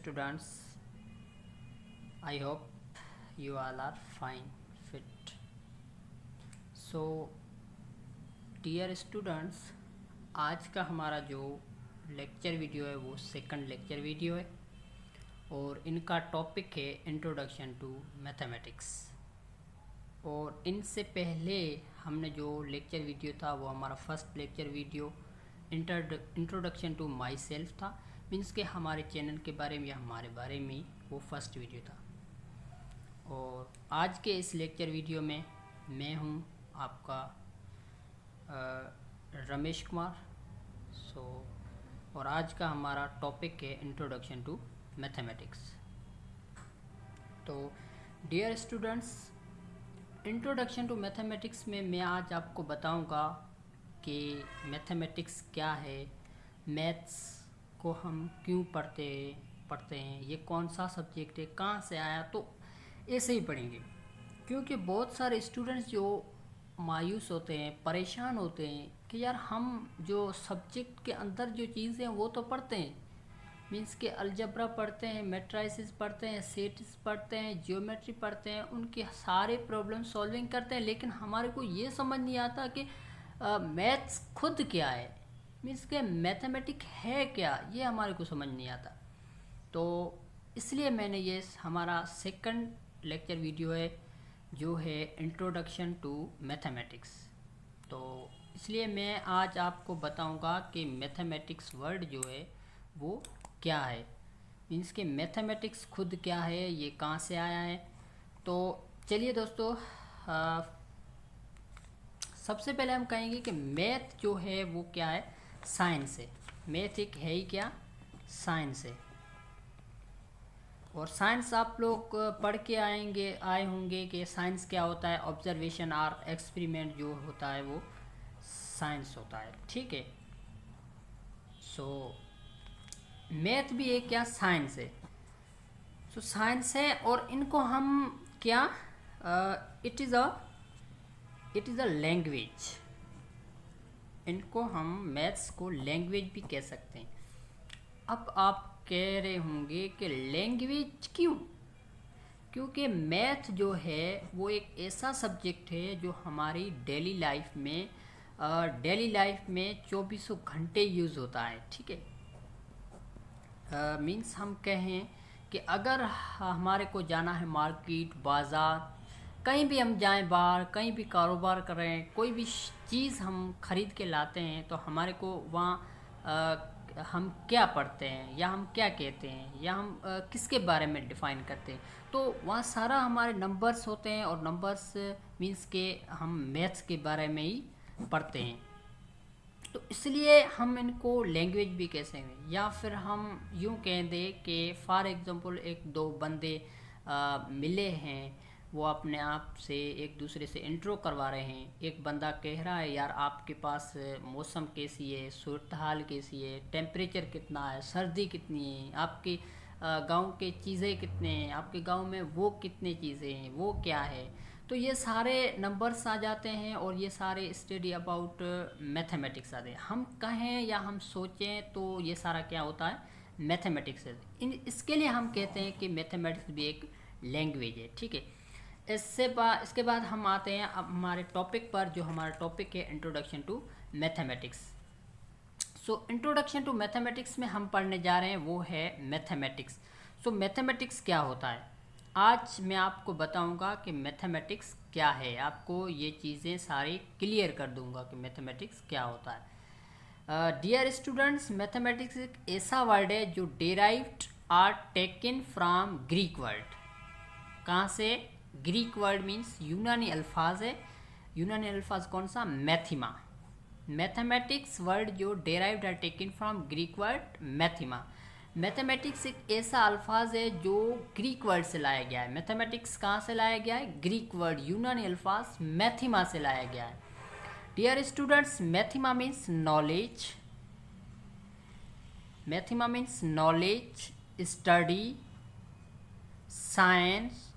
students, I hope you all are fine, fit. So dear students, आज का हमारा जो लेक्चर वीडियो है वो सेकंड लेक्चर वीडियो है और इनका टॉपिक है इंट्रोडक्शन टू मैथमेटिक्स। और इनसे पहले हमने जो लेक्चर वीडियो था वो हमारा first lecture video introduction to myself था, मीन्स के हमारे चैनल के बारे में या हमारे बारे में वो फर्स्ट वीडियो था। और आज के इस लेक्चर वीडियो में मैं हूँ आपका रमेश कुमार। और आज का हमारा टॉपिक है इंट्रोडक्शन टू मैथमेटिक्स। तो dear students, introduction to mathematics में मैं आज आपको बताऊंगा कि मैथमेटिक्स क्या है, मैथ्स को हम क्यों पढ़ते हैं, ये कौन सा सब्जेक्ट है, कहाँ से आया, तो ऐसे ही पढ़ेंगे। क्योंकि बहुत सारे स्टूडेंट्स जो मायूस होते हैं, परेशान होते हैं कि यार हम जो सब्जेक्ट के अंदर जो चीज़ें हैं वो तो पढ़ते हैं, मीन्स के अलजब्रा पढ़ते हैं, मैट्राइसिस पढ़ते हैं, सेट्स पढ़ते हैं, ज्योमेट्री पढ़ते हैं, उनके सारे प्रॉब्लम सॉल्विंग करते हैं, लेकिन हमारे को ये समझ नहीं आता कि मैथ्स खुद क्या है, मीन्स के मैथमेटिक है क्या, ये हमारे को समझ नहीं आता। तो इसलिए मैंने ये हमारा सेकंड लेक्चर वीडियो है जो है इंट्रोडक्शन टू मैथमेटिक्स। तो इसलिए मैं आज आपको बताऊंगा कि मैथमेटिक्स वर्ड जो है वो क्या है, मीन्स के मैथमेटिक्स खुद क्या है, ये कहाँ से आया है। तो चलिए दोस्तों, सबसे पहले हम कहेंगे कि मैथ जो है वो क्या है, साइंस है। मैथ एक है ही क्या, साइंस है। और साइंस आप लोग पढ़ के आए होंगे कि साइंस क्या होता है, ऑब्जर्वेशन और एक्सपेरिमेंट जो होता है वो साइंस होता है, ठीक है। सो मैथ भी एक क्या, साइंस है। सो साइंस है और इनको हम क्या, इट इज़ अ लैंग्वेज। इनको हम मैथ्स को लैंग्वेज भी कह सकते हैं। अब आप कह रहे होंगे कि लैंग्वेज क्यों? क्योंकि मैथ जो है वो एक ऐसा सब्जेक्ट है जो हमारी डेली लाइफ में 24 घंटे यूज़ होता है, ठीक है। मीन्स हम कहें कि अगर हमारे को जाना है मार्केट, बाज़ार, कहीं भी हम जाएं बाहर, कहीं भी कारोबार कर रहे हैं, कोई भी चीज़ हम खरीद के लाते हैं तो हमारे को वहाँ हम क्या पढ़ते हैं या हम क्या कहते हैं या हम किसके बारे में डिफ़ाइन करते हैं, तो वहाँ सारा हमारे नंबर्स होते हैं। और नंबर्स मीन्स के हम मैथ्स के बारे में ही पढ़ते हैं, तो इसलिए हम इनको लैंग्वेज भी कह सकते हैं। या फिर हम यूँ कह दें कि फॉर एग्ज़ाम्पल एक दो बंदे मिले हैं, वो अपने आप से एक दूसरे से इंट्रो करवा रहे हैं। एक बंदा कह रहा है यार आपके पास मौसम कैसी है, सूरत हाल कैसी है, टेम्परेचर कितना है, सर्दी कितनी है, आपके गांव के चीज़ें कितने हैं, आपके गांव में वो कितने चीज़ें हैं, वो क्या है। तो ये सारे नंबर्स आ जाते हैं और ये सारे स्टडी अबाउट मैथमेटिक्स आते हैं। हम कहें या हम सोचें तो ये सारा क्या होता है, मैथमेटिक्स है। इसके लिए हम कहते हैं कि मैथमेटिक्स भी एक लैंग्वेज है, ठीक है। इसके बाद हम आते हैं अब हमारे टॉपिक पर, जो हमारा टॉपिक है introduction to mathematics. So introduction to mathematics में हम पढ़ने जा रहे हैं वो है मैथमेटिक्स। सो मैथमेटिक्स क्या होता है, आज मैं आपको बताऊंगा कि मैथमेटिक्स क्या है। आपको ये चीज़ें सारी क्लियर कर दूंगा कि मैथमेटिक्स क्या होता है। डियर स्टूडेंट्स, मैथमेटिक्स एक ऐसा वर्ड है जो derived are taken from Greek word. कहाँ से? ग्रीक वर्ड मीन्स यूनानी अल्फाज है। यूनानी अल्फाज कौन सा? मैथिमा। मैथमेटिक्स वर्ड जो derived are taken from Greek word mathema. Mathematics एक ऐसा अल्फाज है जो ग्रीक वर्ड से लाया गया है। मैथमेटिक्स कहाँ से लाया गया है? ग्रीक वर्ड यूनानी अल्फाज मैथिमा से लाया गया है। Dear students, mathema means knowledge. Mathema means knowledge, study, science,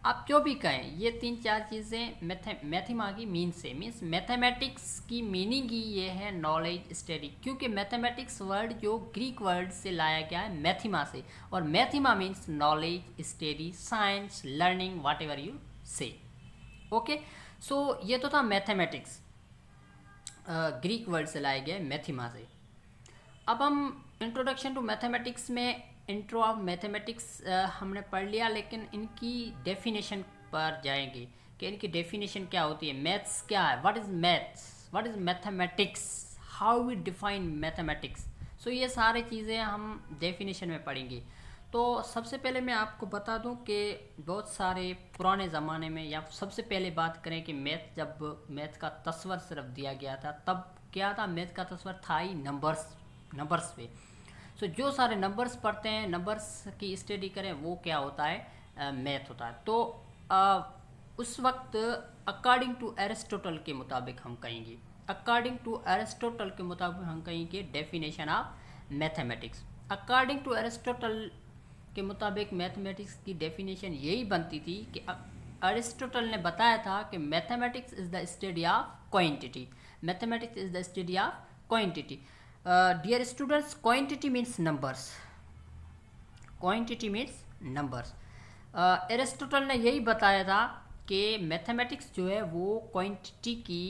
आप जो भी कहें, ये 3-4 चीज़ें मैथमा की मीन से मीन्स मैथमेटिक्स की मीनिंग ही ये है नॉलेज स्टडी, क्योंकि मैथमेटिक्स वर्ड जो ग्रीक वर्ड से लाया गया है मैथिमा से, और mathema means knowledge study science learning whatever you से। ओके, सो ये तो था मैथमेटिक्स, ग्रीक वर्ड से लाया गया है मैथिमा से। अब हम इंट्रोडक्शन टू मैथमेटिक्स में इंट्रो ऑफ मैथमेटिक्स हमने पढ़ लिया, लेकिन इनकी डेफिनेशन पर जाएंगे कि इनकी डेफिनेशन क्या होती है, मैथ्स क्या है, what is maths, what is mathematics, how we define mathematics. So ये सारी चीज़ें हम डेफिनेशन में पढ़ेंगे। तो सबसे पहले मैं आपको बता दूं कि बहुत सारे पुराने ज़माने में, या सबसे पहले बात करें कि मैथ, जब मैथ का तस्वर सिर्फ दिया गया था तब क्या था, मैथ का तस्वर था ही नंबर्स पे। सो जो सारे नंबर्स पढ़ते हैं, नंबर्स की स्टडी करें, वो क्या होता है, मैथ होता है। तो उस वक्त अकॉर्डिंग टू एरिस्टोटल के मुताबिक हम कहेंगे, अकॉर्डिंग टू एरिस्टोटल के मुताबिक हम कहेंगे definition of mathematics. According to Aristotle के मुताबिक मैथमेटिक्स की डेफिनेशन यही बनती थी कि अरिस्टोटल ने बताया था कि mathematics is the study of quantity, mathematics is the study of quantity. Dear students, quantity means numbers, quantity means numbers. Aristotle ने यही बताया था कि मैथमेटिक्स जो है वो क्वांटिटी की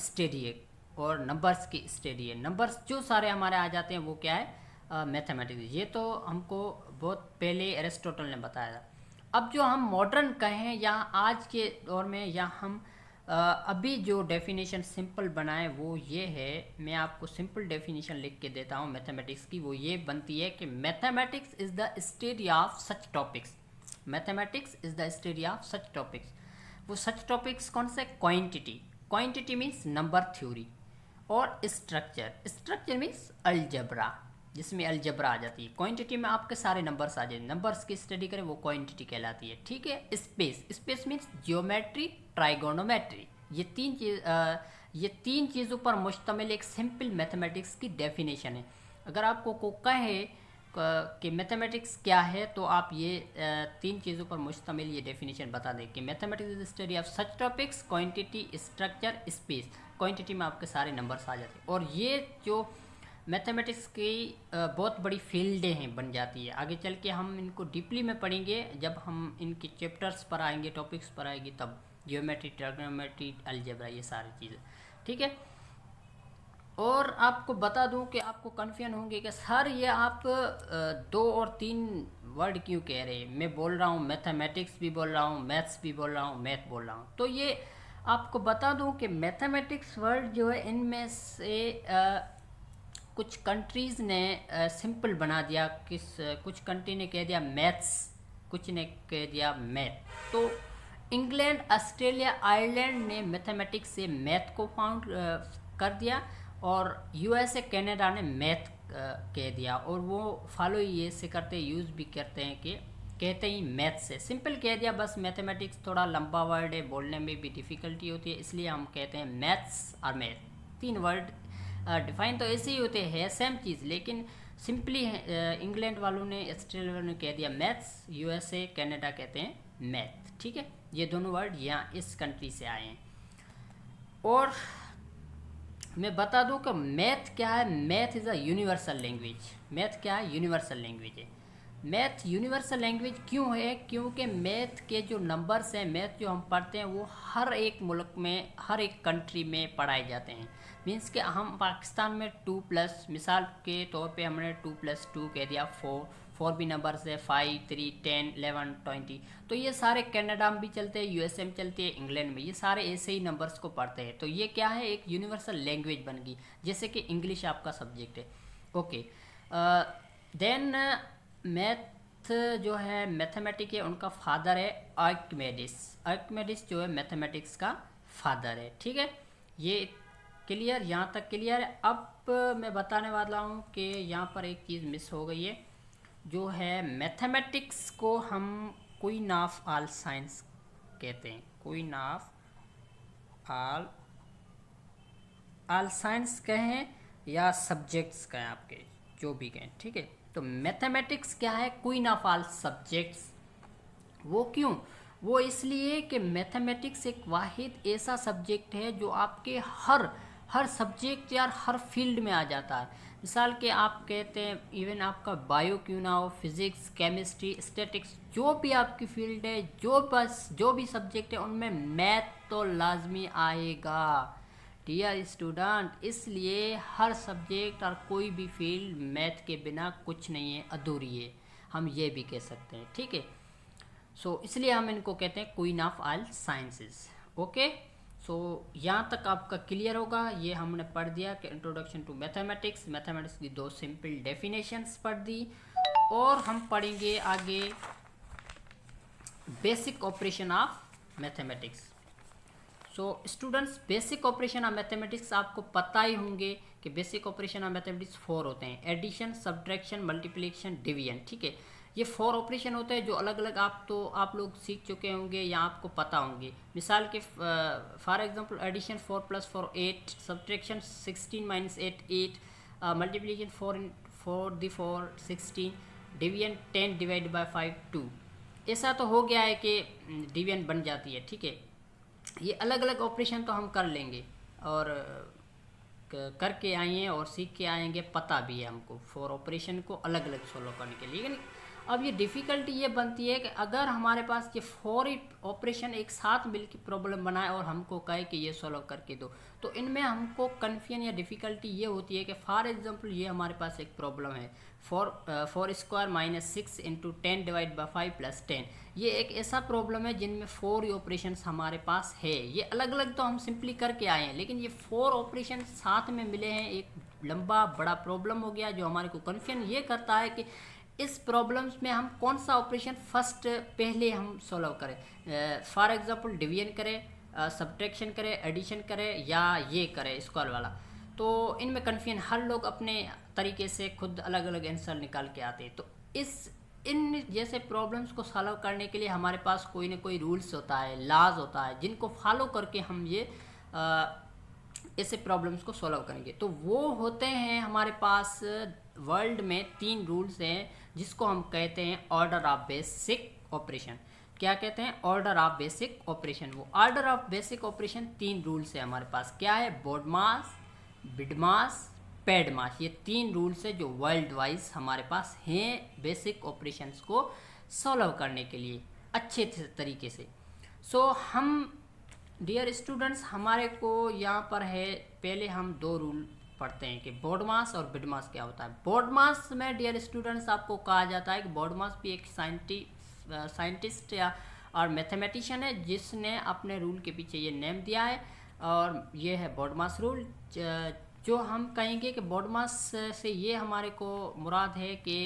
स्टडी है और नंबर्स की स्टडी है। नंबर्स जो सारे हमारे आ जाते हैं वो क्या है, मैथमेटिक्स। ये तो हमको बहुत पहले एरिस्टोटल ने बताया था। अब जो हम मॉडर्न कहें या आज के दौर में, या हम अभी जो डेफिनेशन सिंपल बनाए वो ये है, मैं आपको सिंपल डेफिनेशन लिख के देता हूँ मैथमेटिक्स की। वो ये बनती है कि mathematics is the study of such topics, mathematics is the study of such topics. वो सच टॉपिक्स कौन से, quantity, quantity means number theory, और स्ट्रक्चर, स्ट्रक्चर मीन्स अलजबरा, जिसमें अलजबरा आ जाती है। क्वांटिटी में आपके सारे नंबर्स आ जाए, नंबर्स की स्टडी करें वो क्वांटिटी कहलाती है, ठीक है। Space, space means geometry, trigonometry. ये तीन चीज़ों पर मुश्तमिल एक सिंपल मैथमेटिक्स की डेफिनेशन है। अगर आपको को कहे कि मैथमेटिक्स क्या है, तो आप ये तीन चीज़ों पर मुश्तमिल ये डेफिनेशन बता दें कि mathematics is study of such topics, quantity, structure, space. Quantity में आपके सारे नंबर्स आ जाते हैं, और ये जो मैथमेटिक्स की बहुत बड़ी फील्डें हैं बन जाती है। आगे चल के हम इनको डीपली में पढ़ेंगे जब हम इनके चैप्टर्स पर आएंगे, टॉपिक्स पर आएंगे, तब जियोमेट्री, ट्रिग्नोमेट्री, अलजेब्रा, ये सारी चीज़ें, ठीक है। और आपको बता दूं कि आपको कन्फ्यूजन होंगे कि सर ये आप 2 और 3 वर्ड क्यों कह रहे हैं, मैं बोल रहा हूँ मैथमेटिक्स भी बोल रहा हूँ, मैथ्स भी बोल रहा हूँ, मैथ बोल रहा हूँ। तो ये आपको बता दूं कि मैथमेटिक्स वर्ड जो है, इनमें से कुछ कंट्रीज़ ने सिंपल बना दिया, कुछ कंट्री ने कह दिया मैथ्स, कुछ ने कह दिया मैथ। तो इंग्लैंड, ऑस्ट्रेलिया, आयरलैंड ने मैथमेटिक्स से मैथ को फाउंड कर दिया, और यूएसए, कनाडा ने मैथ कह दिया, और वो फॉलो ये से करते, यूज़ भी करते हैं कि कहते ही मैथ से, सिंपल कह दिया बस। मैथमेटिक्स थोड़ा लंबा वर्ड है, बोलने में भी डिफ़िकल्टी होती है, इसलिए हम कहते हैं मैथ्स और मैथ। 3 वर्ड डिफाइन तो ऐसे ही होते हैं, सेम चीज़, लेकिन सिंपली इंग्लैंड वालों ने, ऑस्ट्रेलिया वालों ने कह दिया मैथ्स, यूएसए, कनाडा कहते हैं मैथ, ठीक है। ये दोनों वर्ड यहाँ इस कंट्री से आए हैं। और मैं बता दूं कि मैथ क्या है, math is a universal language. Math क्या है, यूनिवर्सल लैंग्वेज है। मैथ यूनिवर्सल लैंग्वेज क्यों है, क्योंकि मैथ के जो नंबर्स हैं, मैथ जो हम पढ़ते हैं, वो हर एक मुल्क में, हर एक कंट्री में पढ़ाए जाते हैं। मीन्स कि हम पाकिस्तान में 2+, मिसाल के तौर पे हमने 2+2 कह दिया, 4 भी नंबर्स है, 5, 3, 10, 11, 20। तो ये सारे कनाडा में भी चलते हैं, यूएसए में चलते हैं, इंग्लैंड में, ये सारे ऐसे ही नंबर्स को पढ़ते हैं। तो ये क्या है, एक यूनिवर्सल लैंग्वेज बन गई, जैसे कि इंग्लिश आपका सब्जेक्ट है। ओके, देन मैथ जो है, मैथमेटिक्स है, उनका फादर है आर्किमेडिस। आर्किमेडिस जो है मैथमेटिक्स का फादर है, ठीक है। ये क्लियर, यहाँ तक क्लियर है। अब मैं बताने वाला हूँ कि यहाँ पर एक चीज़ मिस हो गई है, जो है मैथमेटिक्स को हम क्वीन ऑफ ऑल साइंस कहते हैं। क्वीन ऑफ ऑल साइंस कहें या सब्जेक्ट्स कहें, आपके जो भी कहें, ठीक है। तो मैथमेटिक्स क्या है, क्वीन ऑफ ऑल सब्जेक्ट्स, वो क्यों? वो इसलिए कि मैथमेटिक्स एक वाहिद ऐसा सब्जेक्ट है जो आपके हर सब्जेक्ट या हर फील्ड में आ जाता है। मिसाल के आप कहते हैं इवन आपका बायो क्यों ना हो, फिज़िक्स, केमिस्ट्री, स्टैटिक्स, जो भी आपकी फील्ड है, जो भी सब्जेक्ट है, उनमें मैथ तो लाजमी आएगा डियर स्टूडेंट। इसलिए हर सब्जेक्ट और कोई भी फील्ड मैथ के बिना कुछ नहीं है, अधूरी है, हम ये भी कह सकते हैं। ठीक है, सो इसलिए हम इनको कहते हैं queen of all sciences. Okay, so यहाँ तक आपका क्लियर होगा। ये हमने पढ़ दिया कि इंट्रोडक्शन टू मैथमेटिक्स, मैथमेटिक्स की 2 सिंपल डेफिनेशंस पढ़ दी, और हम पढ़ेंगे आगे basic operation of mathematics. So students, basic operation of mathematics आपको पता ही होंगे कि बेसिक ऑपरेशन ऑफ मैथमेटिक्स 4 होते हैं: एडिशन, सब्ट्रैक्शन, मल्टीप्लिकेशन, डिवीजन। ठीक है, ये 4 ऑपरेशन होते हैं जो अलग अलग आप लोग सीख चुके होंगे या आपको पता होंगे। मिसाल के for example addition 4 + 4 8, subtraction 16 - 8 8, multiplication 4 × 4 16, division 10 / 5 2। ऐसा तो हो गया है कि डिवीजन बन जाती है। ठीक है, ये अलग अलग ऑपरेशन तो हम कर लेंगे और करके आए हैं और सीख के आएंगे, पता भी है हमको 4 ऑपरेशन को अलग अलग सोल्व करने के लिए। लेकिन अब ये डिफ़िकल्टी ये बनती है कि अगर हमारे पास ये 4 ऑपरेशन एक साथ मिलकर प्रॉब्लम बनाए और हमको कहे कि ये सोल्व करके दो, तो इनमें हमको कन्फ्यूजन या डिफ़िकल्टी ये होती है कि फॉर एग्जांपल ये हमारे पास एक प्रॉब्लम है 4² - 6 × 10 / 5 + 10। ये एक ऐसा प्रॉब्लम है जिनमें 4 ऑपरेशंस हमारे पास है। ये अलग अलग तो हम सिंपली करके आए हैं, लेकिन ये 4 ऑपरेशन साथ में मिले हैं, एक लंबा बड़ा प्रॉब्लम हो गया जो हमारे को कन्फ्यूजन ये करता है कि इस प्रॉब्लम्स में हम कौन सा ऑपरेशन फर्स्ट पहले हम सॉल्व करें। फॉर एग्जांपल डिवीजन करें, सब्ट्रैक्शन करें, एडिशन करें, या ये करें स्क्वायर वाला। तो इनमें कन्फ्यूजन, हर लोग अपने तरीके से खुद अलग अलग आंसर निकाल के आते हैं। तो इन जैसे प्रॉब्लम्स को सॉल्व करने के लिए हमारे पास कोई ना कोई रूल्स होता है, लॉज होता है, जिनको फॉलो करके हम ये ऐसे प्रॉब्लम्स को सॉल्व करेंगे। तो वो होते हैं हमारे पास वर्ल्ड में 3 रूल्स हैं जिसको हम कहते हैं ऑर्डर ऑफ बेसिक ऑपरेशन। क्या कहते हैं? Order of basic operation. वो order of basic operation 3 rules है हमारे पास। क्या है? BODMAS, BIDMAS, PADMAS। ये 3 रूल्स है जो वर्ल्ड वाइज हमारे पास हैं बेसिक ऑपरेशंस को सॉल्व करने के लिए अच्छे तरीके से। सो हम डियर स्टूडेंट्स, हमारे को यहाँ पर है, पहले हम 2 रूल पढ़ते हैं कि BODMAS और BIDMAS क्या होता है। BODMAS में डियर स्टूडेंट्स आपको कहा जाता है कि BODMAS भी एक साइंटिस्ट या और मैथमेटिशियन है जिसने अपने रूल के पीछे ये नेम दिया है, और ये है BODMAS रूल। जो हम कहेंगे कि BODMAS से ये हमारे को मुराद है कि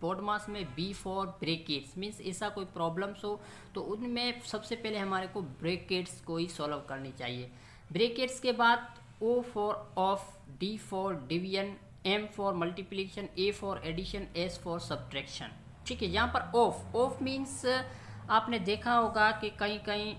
BODMAS में B4 ब्रैकेट्स मीन्स ऐसा कोई प्रॉब्लम्स हो तो उनमें सबसे पहले हमारे को ब्रैकेट्स को ही सॉल्व करनी चाहिए। ब्रैकेट्स के बाद O for of, D for division, M for multiplication, A for addition, S for subtraction. ठीक है, यहाँ पर ऑफ मीन्स आपने देखा होगा कि कहीं कहीं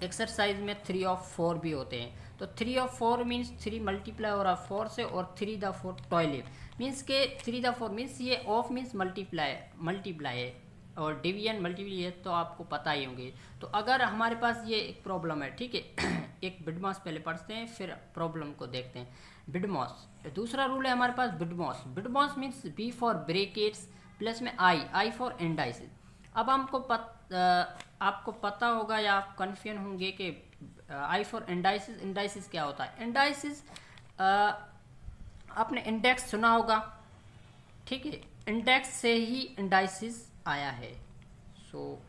एक्सरसाइज में 3 of 4 भी होते हैं। तो 3 of 4 मीन्स 3 मल्टीप्लाई हो रहा 4 से, और 3 द 4 12 मीन्स के 3 द 4 मीन्स ये ऑफ मीन्स मल्टीप्लाई है, और डिवीजन मल्टीप्लाई तो आपको पता ही होंगे। तो अगर हमारे पास ये एक प्रॉब्लम है, ठीक है एक BIDMAS पहले पढ़ते हैं फिर प्रॉब्लम को देखते हैं। BIDMAS दूसरा रूल है हमारे पास। BIDMAS means B for brackets plus में I फॉर इंडाइसिस। अब आपको पता होगा या आप कन्फ्यूजन होंगे कि I फॉर इंडाइसिस क्या होता है। इंडाइसिस आपने इंडेक्स सुना होगा, ठीक है, इंडेक्स से ही इंडाइसिस आया है। सो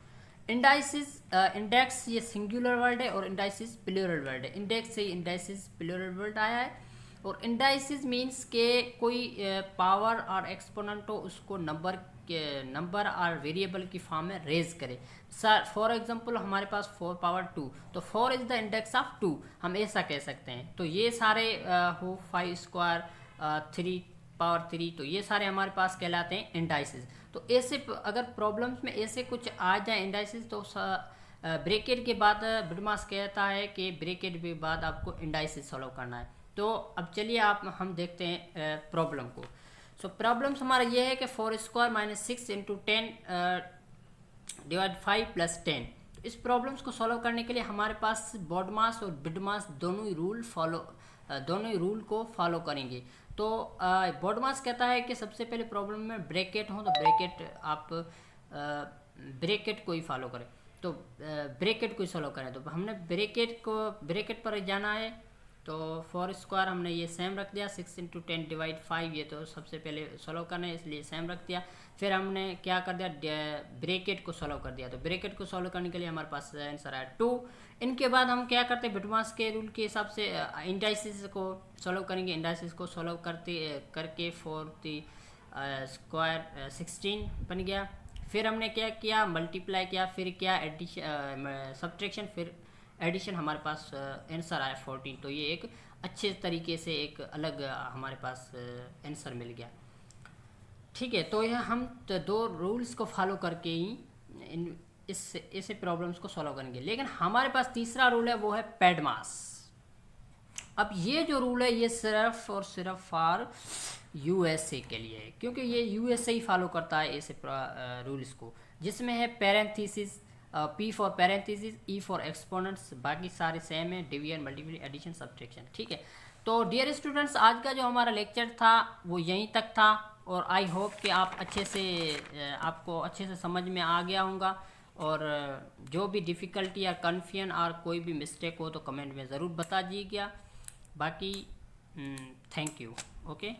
इंडेक्स ये सिंगुलर वर्ड है और इंडाइसिस प्लूरल वर्ड है। इंडेक्स से ही इंडाइसिस प्लूरल वर्ड आया है, और इंडाइसिस मीन्स के कोई पावर और एक्सपोनेंट हो उसको नंबर और वेरिएबल की फॉर्म में रेज करे। फॉर एग्जांपल हमारे पास 4 पावर 2, तो 4 इज द इंडेक्स ऑफ 2, हम ऐसा कह सकते हैं। तो ये सारे हो 5 स्क्वायर 3 पावर 3, तो ये सारे हमारे पास कहलाते हैं इंडाइसिस। तो ऐसे अगर प्रॉब्लम्स में ऐसे कुछ आ जाए इंडाइसिस, तो ब्रैकेट के बाद BIDMAS कहता है कि ब्रैकेट के बाद आपको इंडाइसिस सॉल्व करना है। तो अब चलिए हम देखते हैं प्रॉब्लम को। सो प्रॉब्लम्स हमारा ये है कि 4² - 6 × 10 डिवाइड 5 प्लस 10। तो इस प्रॉब्लम्स को सॉल्व करने के लिए हमारे पास BODMAS और BIDMAS दोनों ही रूल को फॉलो करेंगे। तो BODMAS कहता है कि सबसे पहले प्रॉब्लम में ब्रैकेट हो तो ब्रैकेट आप ब्रैकेट को ही फॉलो करें, तो ब्रैकेट को ही सॉल्व करें। तो हमने ब्रैकेट पर जाना है, तो 4 स्क्वायर हमने ये सेम रख दिया, 6 इंटू 10 डिवाइड 5, ये तो सबसे पहले सॉल्व करना है इसलिए सेम रख दिया। फिर हमने क्या कर दिया, ब्रैकेट को सॉल्व कर दिया। तो ब्रैकेट को सॉल्व करने के लिए हमारे पास आंसर आया 2। इनके बाद हम क्या करते हैं, BIDMAS के रूल के हिसाब से इंडाइसिस को सॉल्व करेंगे। इंडाइसिस को सॉल्व करके 4 स्क्वायर 16 बन गया। फिर हमने क्या किया, मल्टीप्लाई किया, फिर क्या एडिशन सब्ट्रैक्शन, फिर एडिशन, हमारे पास आंसर आया 14। तो ये एक अच्छे तरीके से एक अलग हमारे पास आंसर मिल गया। ठीक है, तो यह हम दो रूल्स को फॉलो करके ही ऐसे प्रॉब्लम्स को सॉल्व करेंगे। लेकिन हमारे पास तीसरा रूल है, वो है PADMAS। अब ये जो रूल है ये सिर्फ और सिर्फ फॉर USA के लिए है, क्योंकि ये USA ही फॉलो करता है ऐसे रूल्स को, जिसमें है parenthesis, P for parenthesis, E for exponents, बाकी सारे सेम है, डिवीजन, मल्टीप्लिकेशन, एडिशन, सब्ट्रैक्शन। ठीक है, तो डियर स्टूडेंट्स, आज का जो हमारा लेक्चर था वो यहीं तक था, और आई होप कि आपको अच्छे से समझ में आ गया होगा। और जो भी डिफ़िकल्टी या कन्फ्यूजन और कोई भी मिस्टेक हो तो कमेंट में ज़रूर बता दीजिएगा। बाकी थैंक यू। ओके।